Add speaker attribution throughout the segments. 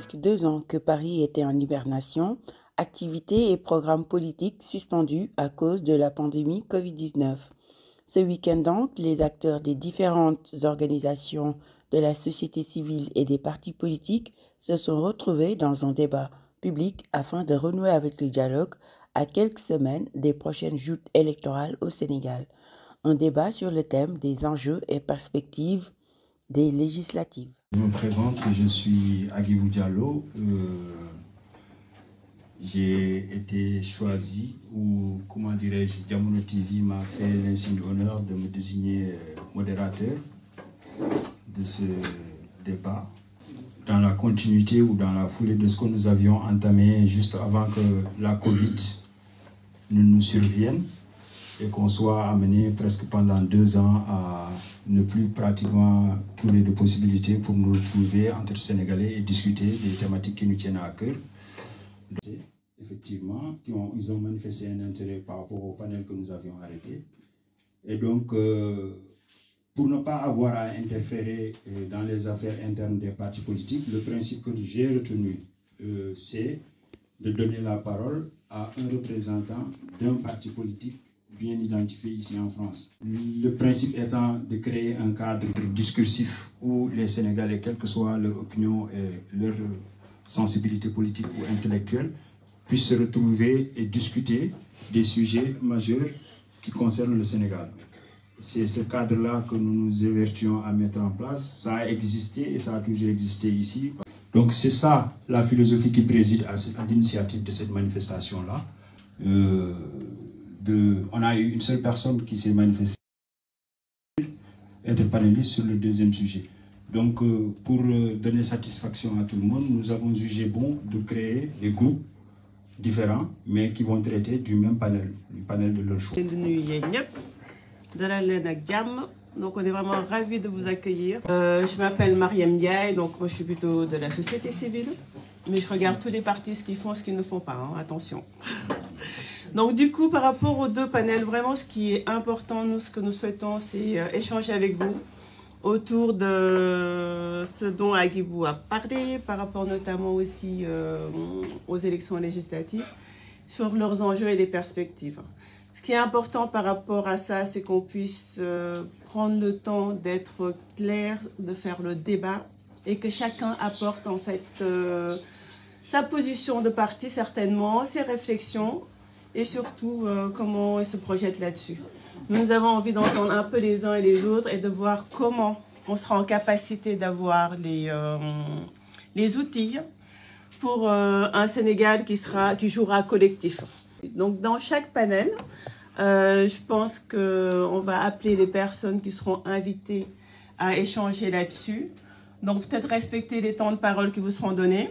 Speaker 1: presque 2 ans que Paris était en hibernation, activités et programmes politiques suspendus à cause de la pandémie Covid-19. Ce week-end donc, les acteurs des différentes organisations de la société civile et des partis politiques se sont retrouvés dans un débat public afin de renouer avec le dialogue à quelques semaines des prochaines joutes électorales au Sénégal. Un débat sur le thème des enjeux et perspectives des législatives.
Speaker 2: Je me présente, je suis Agibou Diallo. J'ai été choisi, ou comment dirais-je, Diamono TV m'a fait l'insigne honneur de me désigner modérateur de ce débat, dans la continuité ou dans la foulée de ce que nous avions entamé juste avant que la Covid ne nous survienne et qu'on soit amené presque pendant 2 ans à ne plus pratiquement trouver de possibilités pour nous retrouver entre Sénégalais et discuter des thématiques qui nous tiennent à cœur. Effectivement, ils ont manifesté un intérêt par rapport au panel que nous avions arrêté. Et donc, pour ne pas avoir à interférer dans les affaires internes des partis politiques, le principe que j'ai retenu, c'est de donner la parole à un représentant d'un parti politique bien identifié ici en France. Le principe étant de créer un cadre discursif où les Sénégalais, quelle que soit leur opinion et leur sensibilité politique ou intellectuelle, puissent se retrouver et discuter des sujets majeurs qui concernent le Sénégal. C'est ce cadre-là que nous nous évertuons à mettre en place. Ça a existé et ça a toujours existé ici. Donc c'est ça la philosophie qui préside à l'initiative de cette manifestation-là. On a eu une seule personne qui s'est manifestée, être panéliste sur le deuxième sujet. Donc pour donner satisfaction à tout le monde, nous avons jugé bon de créer des groupes différents, mais qui vont traiter du même panel, du panel de leur choix.
Speaker 3: Donc on est vraiment ravis de vous accueillir. Je m'appelle Mariam Ndiaye, donc moi je suis plutôt de la société civile, mais je regarde tous les partis, ce qu'ils font, ce qu'ils ne font pas, hein, attention. Donc du coup, par rapport aux 2 panels, vraiment ce qui est important, nous, ce que nous souhaitons, c'est échanger avec vous autour de ce dont Agibou a parlé, par rapport notamment aussi aux élections législatives, sur leurs enjeux et les perspectives. Ce qui est important par rapport à ça, c'est qu'on puisse prendre le temps d'être clair, de faire le débat et que chacun apporte en fait sa position de parti certainement, ses réflexions et surtout comment il se projette là-dessus. Nous avons envie d'entendre un peu les uns et les autres et de voir comment on sera en capacité d'avoir les outils pour un Sénégal qui jouera collectif. Donc dans chaque panel, je pense qu'on va appeler les personnes qui seront invitées à échanger là-dessus. Donc peut-être respecter les temps de parole qui vous seront donnés.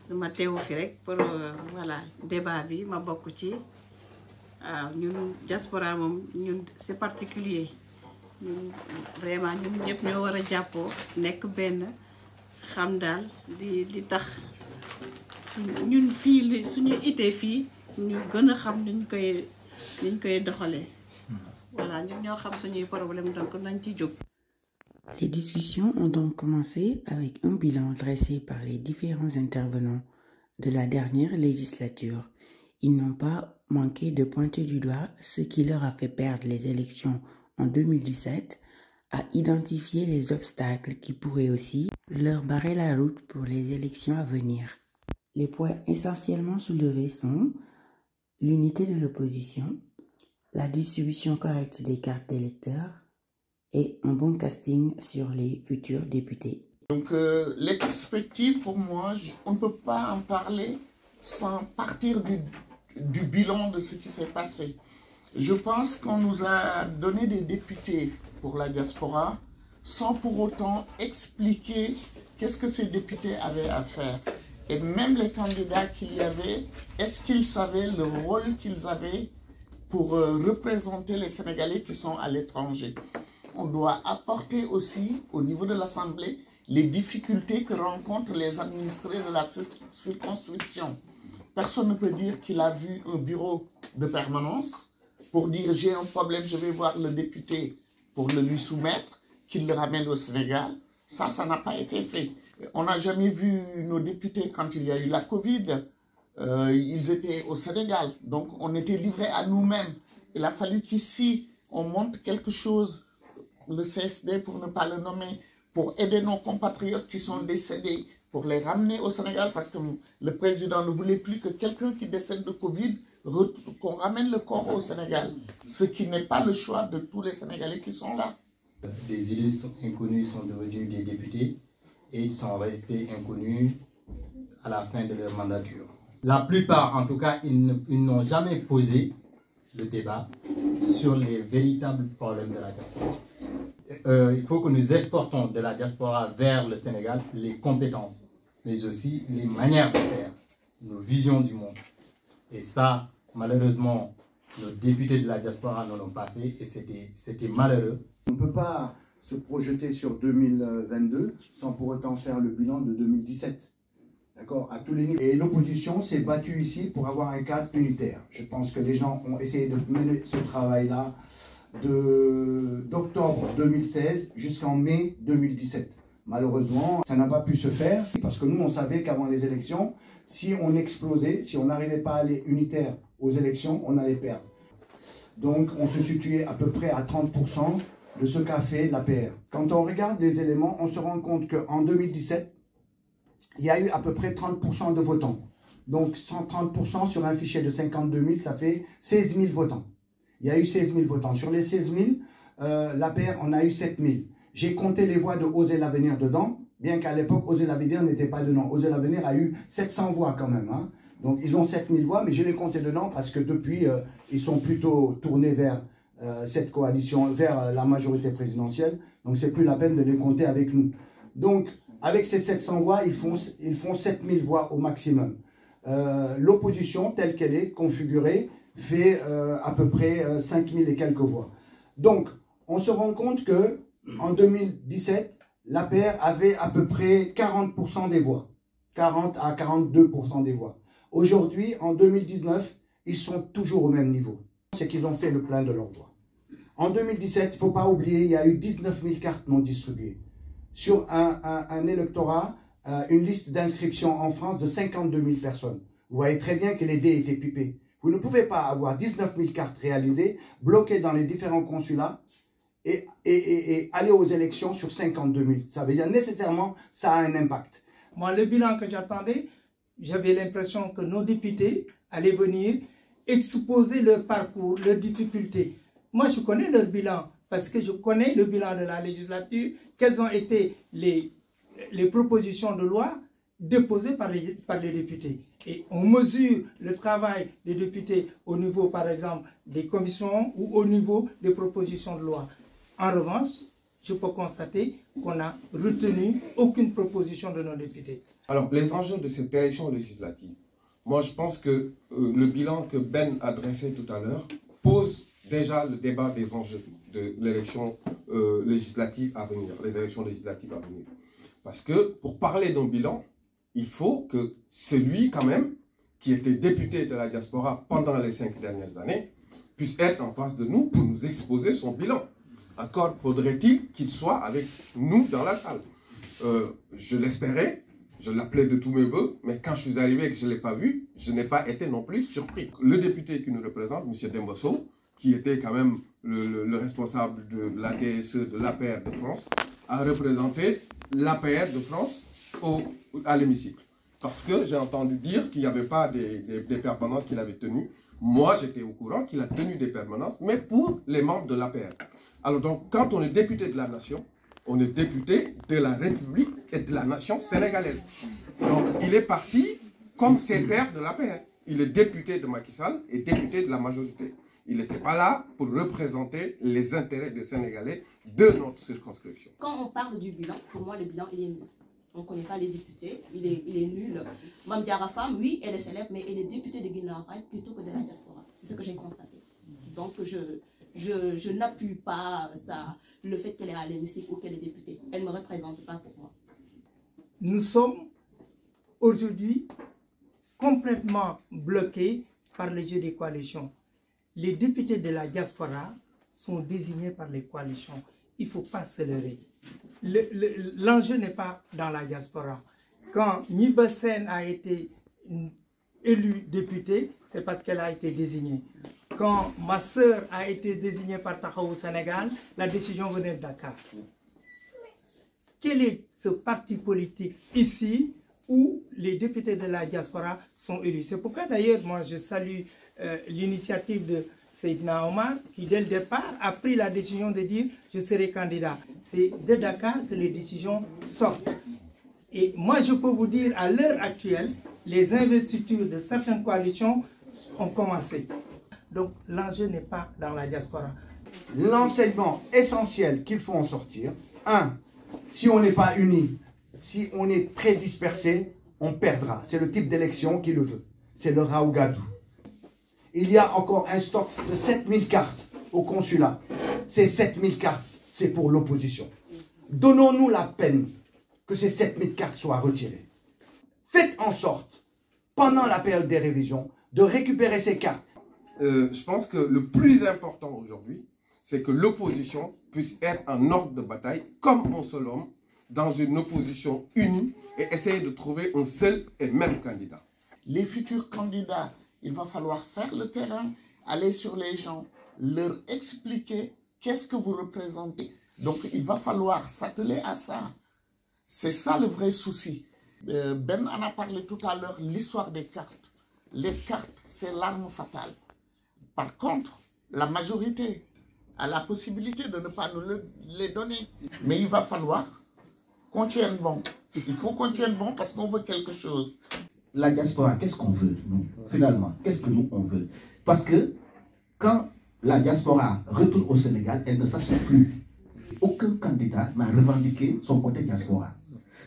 Speaker 4: ma teewu fi rek pour voilà débat bi ma bokk ci ñun diaspora moom ñun c'est particulier ñun vraiment ñun ñëpp ñoo war a jàppoo nekk benn xam daal di tax ñun fii suñu ité fii ñu gën a xam niñ koy doxalee voilà ñun ñoo xam suñuy problème donc nañ ci jóg.
Speaker 1: Les discussions ont donc commencé avec un bilan dressé par les différents intervenants de la dernière législature. Ils n'ont pas manqué de pointer du doigt ce qui leur a fait perdre les élections en 2017, à identifier les obstacles qui pourraient aussi leur barrer la route pour les élections à venir. Les points essentiellement soulevés sont l'unité de l'opposition, la distribution correcte des cartes d'électeurs, et un bon casting sur les futurs députés.
Speaker 5: Donc les perspectives, pour moi, on ne peut pas en parler sans partir du bilan de ce qui s'est passé. Je pense qu'on nous a donné des députés pour la diaspora sans pour autant expliquer qu'est-ce que ces députés avaient à faire. Et même les candidats qu'il y avait, est-ce qu'ils savaient le rôle qu'ils avaient pour représenter les Sénégalais qui sont à l'étranger? On doit apporter aussi, au niveau de l'Assemblée, les difficultés que rencontrent les administrés de la circonscription. Personne ne peut dire qu'il a vu un bureau de permanence pour dire j'ai un problème, je vais voir le député pour le lui soumettre, qu'il le ramène au Sénégal. Ça n'a pas été fait. On n'a jamais vu nos députés quand il y a eu la Covid. Ils étaient au Sénégal. Donc, on était livrés à nous-mêmes. Il a fallu qu'ici, on monte quelque chose, le CSD pour ne pas le nommer, pour aider nos compatriotes qui sont décédés, pour les ramener au Sénégal, parce que le président ne voulait plus que quelqu'un qui décède de Covid, qu'on ramène le corps au Sénégal. Ce qui n'est pas le choix de tous les Sénégalais qui sont là.
Speaker 6: Des illustres inconnus sont devenus des députés et ils sont restés inconnus à la fin de leur mandature. La plupart, en tout cas, ils n'ont jamais posé le débat sur les véritables problèmes de la diaspora. Il faut que nous exportons de la diaspora vers le Sénégal les compétences, mais aussi les manières de faire, nos visions du monde. Et ça, malheureusement, nos députés de la diaspora ne l'ont pas fait et c'était malheureux.
Speaker 7: On ne peut pas se projeter sur 2022 sans pour autant faire le bilan de 2017. D'accord, à tous les niveaux. Et l'opposition s'est battue ici pour avoir un cadre unitaire. Je pense que les gens ont essayé de mener ce travail-là d'octobre 2016 jusqu'en mai 2017. Malheureusement, ça n'a pas pu se faire parce que nous, on savait qu'avant les élections, si on explosait, si on n'arrivait pas à aller unitaire aux élections, on allait perdre. Donc, on se situait à peu près à 30% de ce qu'a fait l'APR. Quand on regarde les éléments, on se rend compte qu'en 2017, il y a eu à peu près 30% de votants. Donc, 130% sur un fichier de 52 000, ça fait 16 000 votants. Il y a eu 16 000 votants. Sur les 16 000, l'APR, on a eu 7 000. J'ai compté les voix de Oser l'Avenir dedans, bien qu'à l'époque, Oser l'Avenir n'était pas dedans. Oser l'Avenir a eu 700 voix quand même. Hein. Donc, ils ont 7 000 voix, mais je les compté dedans parce que depuis, ils sont plutôt tournés vers cette coalition, vers la majorité présidentielle. Donc, c'est plus la peine de les compter avec nous. Donc, avec ces 700 voix, ils font 7 000 voix au maximum. L'opposition, telle qu'elle est configurée, fait à peu près 5 000 et quelques voix. Donc, on se rend compte que en 2017, l'APR avait à peu près 40% des voix. 40 à 42% des voix. Aujourd'hui, en 2019, ils sont toujours au même niveau. C'est qu'ils ont fait le plein de leurs voix. En 2017, il ne faut pas oublier, il y a eu 19 000 cartes non distribuées. Sur un électorat, une liste d'inscription en France de 52 000 personnes. Vous voyez très bien que les dés étaient pipés. Vous ne pouvez pas avoir 19 000 cartes réalisées, bloquées dans les différents consulats et aller aux élections sur 52 000. Ça veut dire nécessairement, ça a un impact.
Speaker 8: Moi, le bilan que j'attendais, j'avais l'impression que nos députés allaient venir exposer leur parcours, leurs difficultés. Moi, je connais leur bilan parce que je connais le bilan de la législature, quelles ont été les propositions de loi déposées par les députés. Et on mesure le travail des députés au niveau, par exemple, des commissions ou au niveau des propositions de loi. En revanche, je peux constater qu'on n'a retenu aucune proposition de nos députés.
Speaker 9: Alors, les enjeux de cette élection législative, moi je pense que le bilan que Ben a dressé tout à l'heure pose déjà le débat des enjeux de l'élection législative à venir, les élections législatives à venir. Parce que pour parler d'un bilan, il faut que celui quand même qui était député de la diaspora pendant les 5 dernières années puisse être en face de nous pour nous exposer son bilan. Encore faudrait-il qu'il soit avec nous dans la salle. Je l'espérais, je l'appelais de tous mes voeux, mais quand je suis arrivé et que je ne l'ai pas vu, je n'ai pas été non plus surpris. Le député qui nous représente, M. Dembosso, qui était quand même le responsable de la DSE de l'APR de France, a représenté l'APR de France à l'hémicycle. Parce que j'ai entendu dire qu'il n'y avait pas des permanences qu'il avait tenues. Moi, j'étais au courant qu'il a tenu des permanences, mais pour les membres de l'APR. Alors donc, quand on est député de la nation, on est député de la République et de la nation sénégalaise. Donc, il est parti comme ses pairs de l'APR. Il est député de Macky Sall et député de la majorité. Il n'était pas là pour représenter les intérêts des Sénégalais de notre circonscription.
Speaker 10: Quand on parle du bilan, pour moi, le bilan, il est nul. On ne connaît pas les députés, il est nul. Mme Diarra Fam, oui, elle est célèbre, mais elle est députée de Guinée-Rail plutôt que de la diaspora. C'est ce que j'ai constaté. Donc, je n'appuie pas ça, le fait qu'elle est à l'hémicycle ou qu'elle est députée. Elle ne me représente pas pour moi.
Speaker 8: Nous sommes aujourd'hui complètement bloqués par le jeu des coalitions. Les députés de la diaspora sont désignés par les coalitions. il ne faut pas se leurrer. L'enjeu n'est pas dans la diaspora. Quand Niba Sen a été élue députée, c'est parce qu'elle a été désignée. Quand ma sœur a été désignée par Tahaou au Sénégal, la décision venait de Dakar. Quel est ce parti politique ici où les députés de la diaspora sont élus? C'est pourquoi d'ailleurs, moi je salue l'initiative de Seydina Omar qui dès le départ a pris la décision de dire je serai candidat. C'est de Dakar que les décisions sortent. Et moi je peux vous dire à l'heure actuelle, les investitures de certaines coalitions ont commencé. Donc l'enjeu n'est pas dans la diaspora.
Speaker 7: L'enseignement essentiel qu'il faut en sortir, si on n'est pas unis, si on est très dispersé, on perdra. C'est le type d'élection qui le veut. C'est le Raougadou. Il y a encore un stock de 7000 cartes au consulat. Ces 7000 cartes, c'est pour l'opposition. Donnons-nous la peine que ces 7000 cartes soient retirées. Faites en sorte, pendant la période des révisions, de récupérer ces cartes.
Speaker 9: Je pense que le plus important aujourd'hui, c'est que l'opposition puisse être un ordre de bataille, comme un seul homme, dans une opposition unie, et essayer de trouver un seul et même candidat.
Speaker 5: Les futurs candidats, il va falloir faire le terrain, aller sur les gens, leur expliquer qu'est-ce que vous représentez. Donc il va falloir s'atteler à ça. C'est ça le vrai souci. Ben en a parlé tout à l'heure, l'histoire des cartes. Les cartes, c'est l'arme fatale. Par contre, la majorité a la possibilité de ne pas nous les donner. Mais il va falloir qu'on tienne bon. Il faut qu'on tienne bon parce qu'on veut quelque chose.
Speaker 11: La diaspora, qu'est-ce qu'on veut, nous, finalement? Qu'est-ce que nous, on veut? Parce que quand la diaspora retourne au Sénégal, elle ne s'assure plus. Aucun candidat n'a revendiqué son côté diaspora.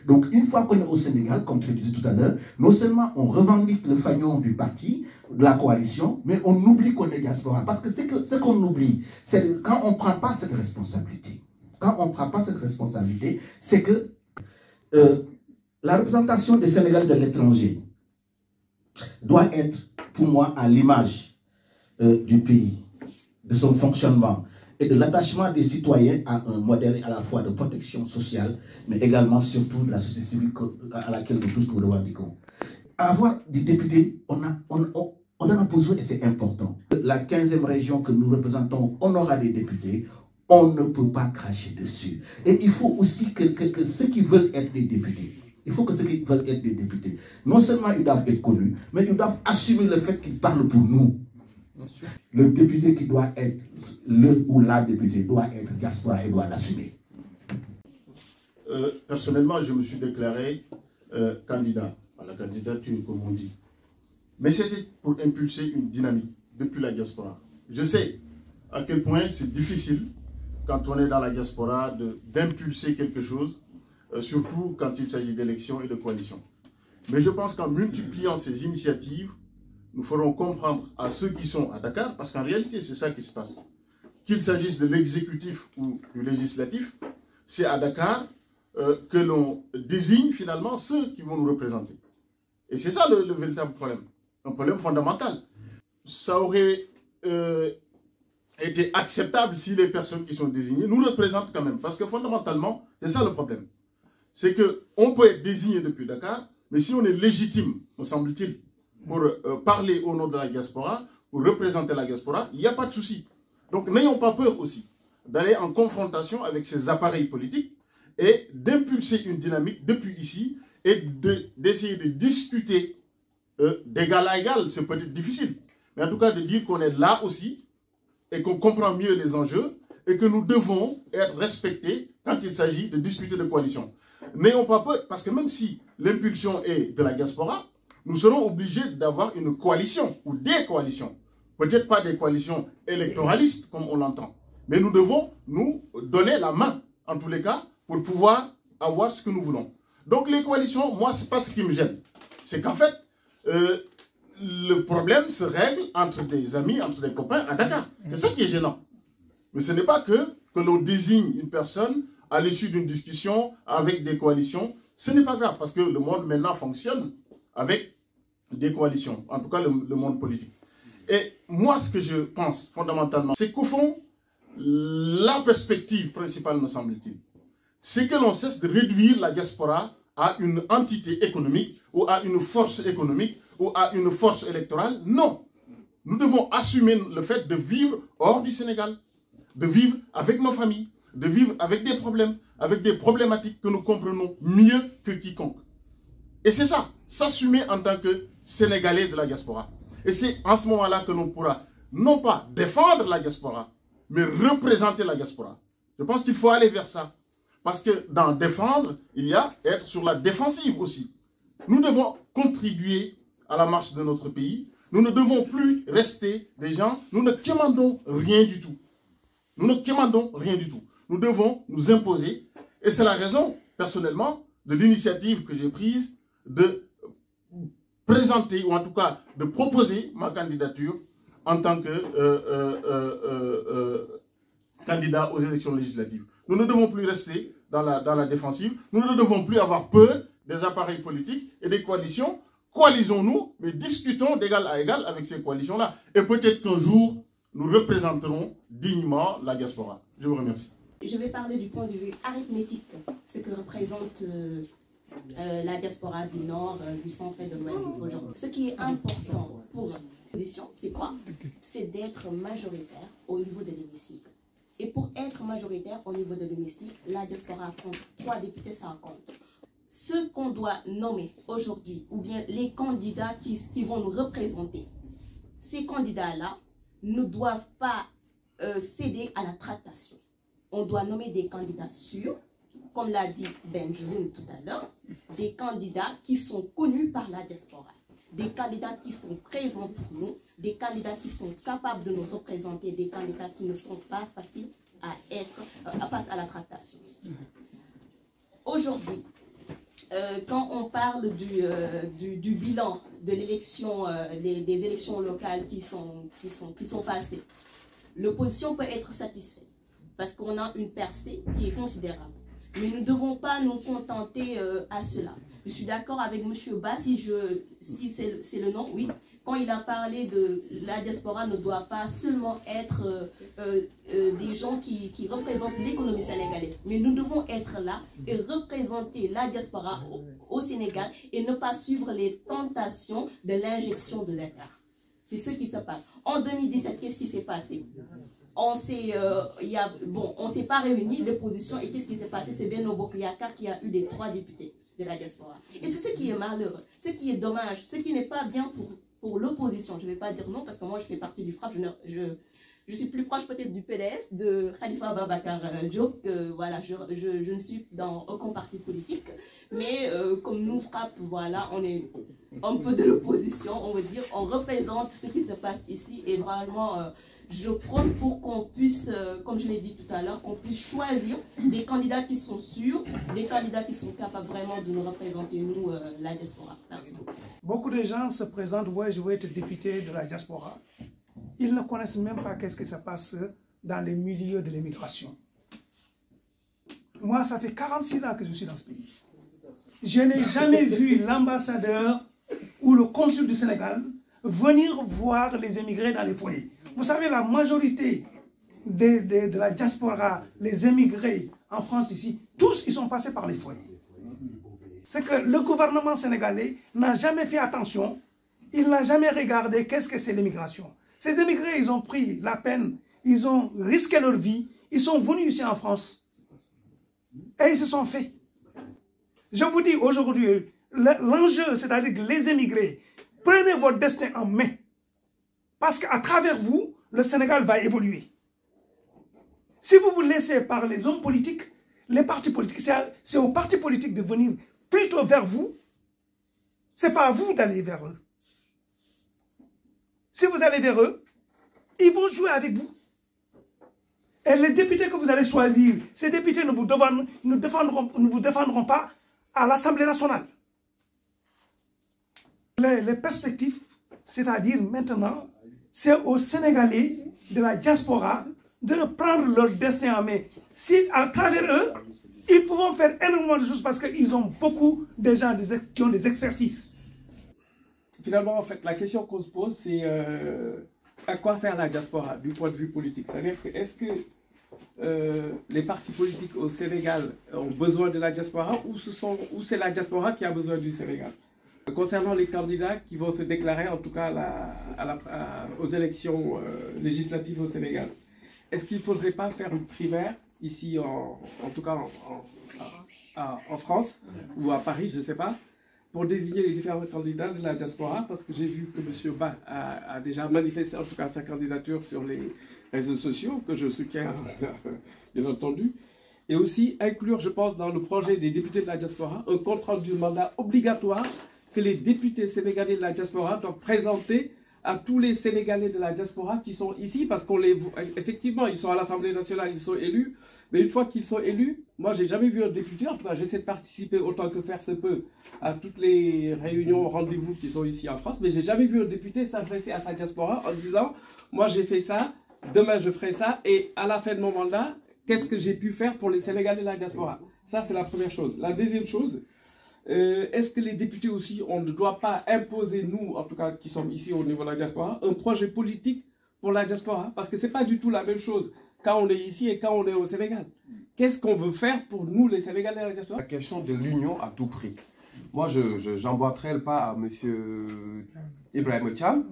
Speaker 11: Donc, une fois qu'on est au Sénégal, comme tu le disais tout à l'heure, non seulement on revendique le fanion du parti, de la coalition, mais on oublie qu'on est diaspora. Parce que ce qu'on oublie, c'est quand on ne prend pas cette responsabilité. Quand on ne prend pas cette responsabilité, c'est que la représentation du Sénégal de l'étranger doit être, pour moi, à l'image du pays, de son fonctionnement et de l'attachement des citoyens à un modèle à la fois de protection sociale, mais également surtout de la société civile à laquelle nous tous nous revendiquons. Avoir des députés, on en a besoin et c'est important. La 15e région que nous représentons, on aura des députés, on ne peut pas cracher dessus. Et il faut aussi que ceux qui veulent être des députés, il faut que ceux qui veulent être des députés, non seulement ils doivent être connus, mais ils doivent assumer le fait qu'ils parlent pour nous. Le député qui doit être, le ou la députée doit être diaspora et doit l'assumer.
Speaker 12: Personnellement, je me suis déclaré candidat à la candidature, comme on dit. Mais c'était pour impulser une dynamique depuis la diaspora. Je sais à quel point c'est difficile, quand on est dans la diaspora, d'impulser quelque chose, surtout quand il s'agit d'élections et de coalitions. Mais je pense qu'en multipliant ces initiatives, nous ferons comprendre à ceux qui sont à Dakar, parce qu'en réalité, c'est ça qui se passe. Qu'il s'agisse de l'exécutif ou du législatif, c'est à Dakar que l'on désigne finalement ceux qui vont nous représenter. Et c'est ça le véritable problème, un problème fondamental. Ça aurait été acceptable si les personnes qui sont désignées nous représentent quand même, parce que fondamentalement, c'est ça le problème. C'est qu'on peut être désigné depuis Dakar, mais si on est légitime, me semble-t-il, pour parler au nom de la diaspora, pour représenter la diaspora, il n'y a pas de souci. Donc n'ayons pas peur aussi d'aller en confrontation avec ces appareils politiques et d'impulser une dynamique depuis ici et d'essayer de discuter d'égal à égal. C'est peut-être difficile, mais en tout cas de dire qu'on est là aussi et qu'on comprend mieux les enjeux et que nous devons être respectés quand il s'agit de discuter de coalition. N'ayons pas peur, parce que même si l'impulsion est de la diaspora, nous serons obligés d'avoir une coalition ou des coalitions. Peut-être pas des coalitions électoralistes comme on l'entend, mais nous devons nous donner la main, en tous les cas, pour pouvoir avoir ce que nous voulons. Donc les coalitions, moi, ce n'est pas ce qui me gêne. C'est qu'en fait, le problème se règle entre des amis, entre des copains à Dakar. C'est ça qui est gênant. Mais ce n'est pas que l'on désigne une personne à l'issue d'une discussion avec des coalitions. Ce n'est pas grave, parce que le monde maintenant fonctionne avec des coalitions, en tout cas le monde politique. Et moi, ce que je pense fondamentalement, c'est qu'au fond, la perspective principale, me semble-t-il, c'est que l'on cesse de réduire la diaspora à une entité économique ou à une force économique ou à une force électorale. Non. Nous devons assumer le fait de vivre hors du Sénégal, de vivre avec nos familles, de vivre avec des problèmes, avec des problématiques que nous comprenons mieux que quiconque. Et c'est ça, s'assumer en tant que Sénégalais de la diaspora. Et c'est en ce moment-là que l'on pourra non pas défendre la diaspora, mais représenter la diaspora. Je pense qu'il faut aller vers ça. Parce que dans défendre, il y a être sur la défensive aussi. Nous devons contribuer à la marche de notre pays. Nous ne devons plus rester des gens, nous ne commandons rien du tout. Nous ne commandons rien du tout. Nous devons nous imposer. Et c'est la raison, personnellement, de l'initiative que j'ai prise de présenter, ou en tout cas de proposer ma candidature en tant que candidat aux élections législatives. Nous ne devons plus rester dans la défensive. Nous ne devons plus avoir peur des appareils politiques et des coalitions. Coalisons-nous, mais discutons d'égal à égal avec ces coalitions-là. Et peut-être qu'un jour, nous représenterons dignement la diaspora. Je vous remercie.
Speaker 10: Je vais parler du point de vue arithmétique, ce que représente la diaspora du Nord, du Centre et de l'Ouest aujourd'hui. Ce qui est important pour l'opposition, c'est quoi? C'est d'être majoritaire au niveau de l'hémicycle. Et pour être majoritaire au niveau de l'hémicycle, la diaspora compte. 3 députés, ça compte. Ce qu'on doit nommer aujourd'hui, ou bien les candidats qui vont nous représenter, ces candidats-là ne doivent pas céder à la tractation. On doit nommer des candidats sûrs, comme l'a dit Benjamin tout à l'heure, des candidats qui sont connus par la diaspora, des candidats qui sont présents pour nous, des candidats qui sont capables de nous représenter, des candidats qui ne sont pas faciles à passer à la tractation. Aujourd'hui, quand on parle du bilan de l'élection, des élections locales qui sont passées, l'opposition peut être satisfaite parce qu'on a une percée qui est considérable. Mais nous ne devons pas nous contenter à cela. Je suis d'accord avec M. Ba, si c'est le nom, oui. Quand il a parlé de la diaspora ne doit pas seulement être des gens qui représentent l'économie sénégalaise. Mais nous devons être là et représenter la diaspora au Sénégal et ne pas suivre les tentations de l'injection de l'État. C'est ce qui se passe. En 2017, qu'est-ce qui s'est passé? On ne s'est pas réunis, l'opposition, et qu'est-ce qui s'est passé? C'est Benno Bokk Yakaar qui a eu les 3 députés de la diaspora. Et c'est ce qui est malheureux, ce qui est dommage, ce qui n'est pas bien pour l'opposition. Je ne vais pas dire non, parce que moi je fais partie du FRAPP, je suis plus proche peut-être du PDS, de Khalifa Ababacar Diop, voilà, je ne suis dans aucun parti politique, mais comme nous FRAPP, voilà, on est un peu de l'opposition, on veut dire, on représente ce qui se passe ici, et vraiment... je prône pour qu'on puisse, comme je l'ai dit tout à l'heure, qu'on puisse choisir des candidats qui sont sûrs, des candidats qui sont capables vraiment de nous représenter, nous, la diaspora. Merci beaucoup.
Speaker 8: Beaucoup de gens se présentent, ouais, je veux être député de la diaspora. Ils ne connaissent même pas qu'est-ce qui se passe dans les milieux de l'immigration. Moi, ça fait 46 ans que je suis dans ce pays. Je n'ai jamais vu l'ambassadeur ou le consul du Sénégal venir voir les émigrés dans les foyers. Vous savez, la majorité de la diaspora, les émigrés en France ici, tous ils sont passés par les foyers. C'est que le gouvernement sénégalais n'a jamais fait attention, il n'a jamais regardé qu'est-ce que c'est l'immigration. Ces émigrés, ils ont pris la peine, ils ont risqué leur vie, ils sont venus ici en France et ils se sont faits. Je vous dis aujourd'hui, l'enjeu, c'est-à-dire que les émigrés, prenez votre destin en main. Parce qu'à travers vous, le Sénégal va évoluer. Si vous vous laissez par les hommes politiques, les partis politiques, c'est aux partis politiques de venir plutôt vers vous. Ce n'est pas à vous d'aller vers eux. Si vous allez vers eux, ils vont jouer avec vous. Et les députés que vous allez choisir, ces députés ne vous défendront pas à l'Assemblée nationale. Les perspectives, c'est-à-dire maintenant, c'est aux Sénégalais de la diaspora de prendre leur destin en main. Si à travers eux, ils pourront faire énormément de choses parce qu'ils ont beaucoup de gens qui ont des expertises.
Speaker 13: Finalement, en fait, la question qu'on se pose, c'est à quoi sert la diaspora du point de vue politique? C'est-à-dire que est-ce que les partis politiques au Sénégal ont besoin de la diaspora ou c'est la diaspora qui a besoin du Sénégal. Concernant les candidats qui vont se déclarer, en tout cas aux élections législatives au Sénégal, est-ce qu'il ne faudrait pas faire une primaire ici, en tout cas en France ou à Paris, je ne sais pas, pour désigner les différents candidats de la diaspora, parce que j'ai vu que M. Ba a déjà manifesté en tout cas sa candidature sur les réseaux sociaux, que je soutiens bien entendu, et aussi inclure, je pense, dans le projet des députés de la diaspora, un compte-rendu du mandat obligatoire que les députés sénégalais de la diaspora doivent présenter à tous les Sénégalais de la diaspora qui sont ici, parce qu'on les voit, effectivement, ils sont à l'Assemblée nationale, ils sont élus, mais une fois qu'ils sont élus, moi j'ai jamais vu un député, en tout cas j'essaie de participer autant que faire se peut à toutes les réunions, rendez-vous qui sont ici en France, mais j'ai jamais vu un député s'adresser à sa diaspora en disant, moi j'ai fait ça, demain je ferai ça, et à la fin de mon mandat, qu'est-ce que j'ai pu faire pour les Sénégalais de la diaspora? Ça c'est la première chose. La deuxième chose, est-ce que les députés aussi, on ne doit pas imposer, nous, en tout cas qui sommes ici au niveau de la diaspora, un projet politique pour la diaspora? Parce que ce n'est pas du tout la même chose quand on est ici et quand on est au Sénégal. Qu'est-ce qu'on veut faire pour nous, les Sénégalais de la diaspora?
Speaker 9: La question de l'union à tout prix. Moi, je n'emboîterai le pas à M. Ibrahim Thiam.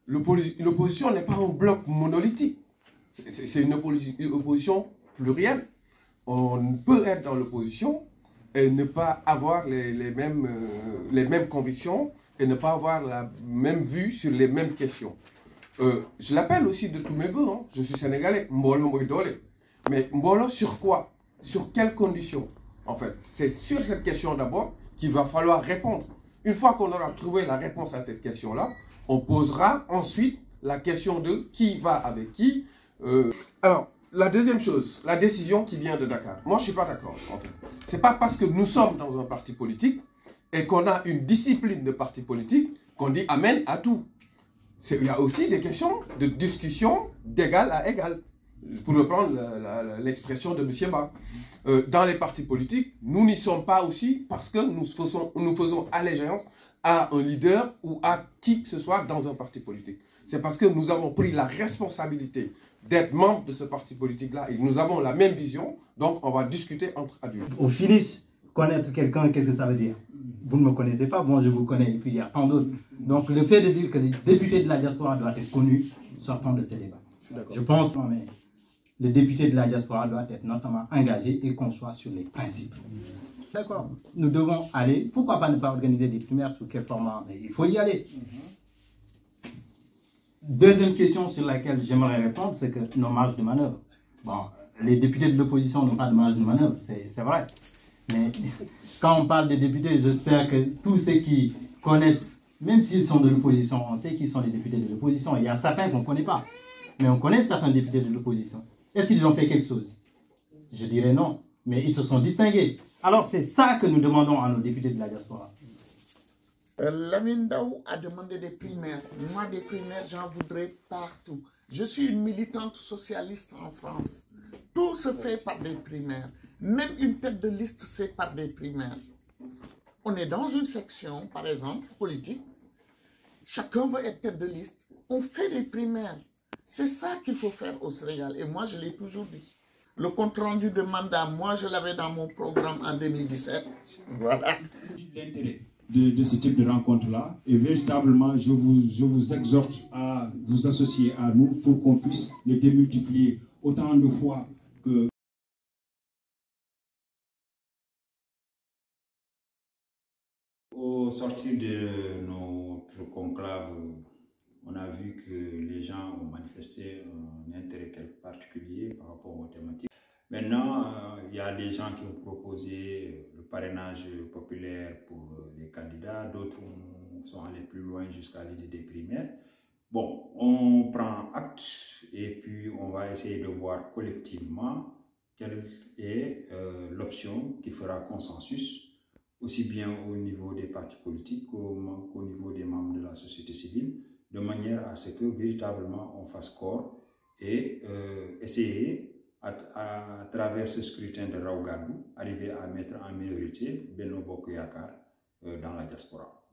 Speaker 9: L'opposition n'est pas un bloc monolithique. C'est une opposition plurielle. On peut être dans l'opposition et ne pas avoir les mêmes convictions et ne pas avoir la même vue sur les mêmes questions. Je l'appelle aussi de tous mes voeux, hein. Je suis sénégalais, Mbolo Moïdole. Mais Mbolo sur quoi? Sur quelles conditions? En fait, c'est sur cette question d'abord qu'il va falloir répondre. Une fois qu'on aura trouvé la réponse à cette question-là, on posera ensuite la question de qui va avec qui. Alors, la deuxième chose, la décision qui vient de Dakar. Moi, je ne suis pas d'accord, en fait. Ce n'est pas parce que nous sommes dans un parti politique et qu'on a une discipline de parti politique qu'on dit amen à tout. Il y a aussi des questions de discussion d'égal à égal, pour reprendre l'expression de M. Ba. Dans les partis politiques, nous n'y sommes pas aussi parce que nous faisons allégeance à un leader ou à qui que ce soit dans un parti politique. C'est parce que nous avons pris la responsabilité d'être membres de ce parti politique-là et nous avons la même vision, donc on va discuter entre adultes.
Speaker 6: Au finish, connaître quelqu'un, qu'est-ce que ça veut dire? Vous ne me connaissez pas, moi je vous connais, et puis il y a tant d'autres. Donc le fait de dire que les députés de la diaspora doivent être connus, sortant de ces débats. Je pense que les députés de la diaspora doivent être notamment engagés et qu'on soit sur les principes. D'accord. Nous devons aller, pourquoi pas ne pas organiser des primaires, sous quel format? Il faut y aller. Deuxième question sur laquelle j'aimerais répondre, c'est que nos marges de manœuvre. Bon, les députés de l'opposition n'ont pas de marge de manœuvre, c'est vrai. Mais quand on parle des députés, j'espère que tous ceux qui connaissent, même s'ils sont de l'opposition, on sait qu'ils sont les députés de l'opposition. Il y a certains qu'on ne connaît pas, mais on connaît certains députés de l'opposition. Est-ce qu'ils ont fait quelque chose? Je dirais non, mais ils se sont distingués. Alors c'est ça que nous demandons à nos députés de la diaspora.
Speaker 5: Lamine Daou a demandé des primaires. Moi, des primaires, j'en voudrais partout. Je suis une militante socialiste en France. Tout se fait par des primaires. Même une tête de liste, c'est par des primaires. On est dans une section, par exemple, politique. Chacun veut être tête de liste. On fait des primaires. C'est ça qu'il faut faire au Sénégal. Et moi, je l'ai toujours dit. Le compte-rendu de mandat, moi, je l'avais dans mon programme en 2017. Voilà.
Speaker 2: L'intérêt de ce type de rencontre-là, et véritablement, je vous exhorte à vous associer à nous pour qu'on puisse le démultiplier autant de fois que...
Speaker 14: Au sortir de notre conclave, on a vu que les gens ont manifesté un intérêt particulier par rapport aux thématiques. Maintenant, il y a des gens qui ont proposé le parrainage populaire pour les candidats, d'autres sont allés plus loin jusqu'à l'idée des primaires. Bon, on prend acte et puis on va essayer de voir collectivement quelle est l'option qui fera consensus, aussi bien au niveau des partis politiques qu'au niveau des membres de la société civile, de manière à ce que véritablement on fasse corps et essayer à travers ce scrutin de Raougadou, arriver à mettre en minorité Benno Bokk Yakaar dans la diaspora.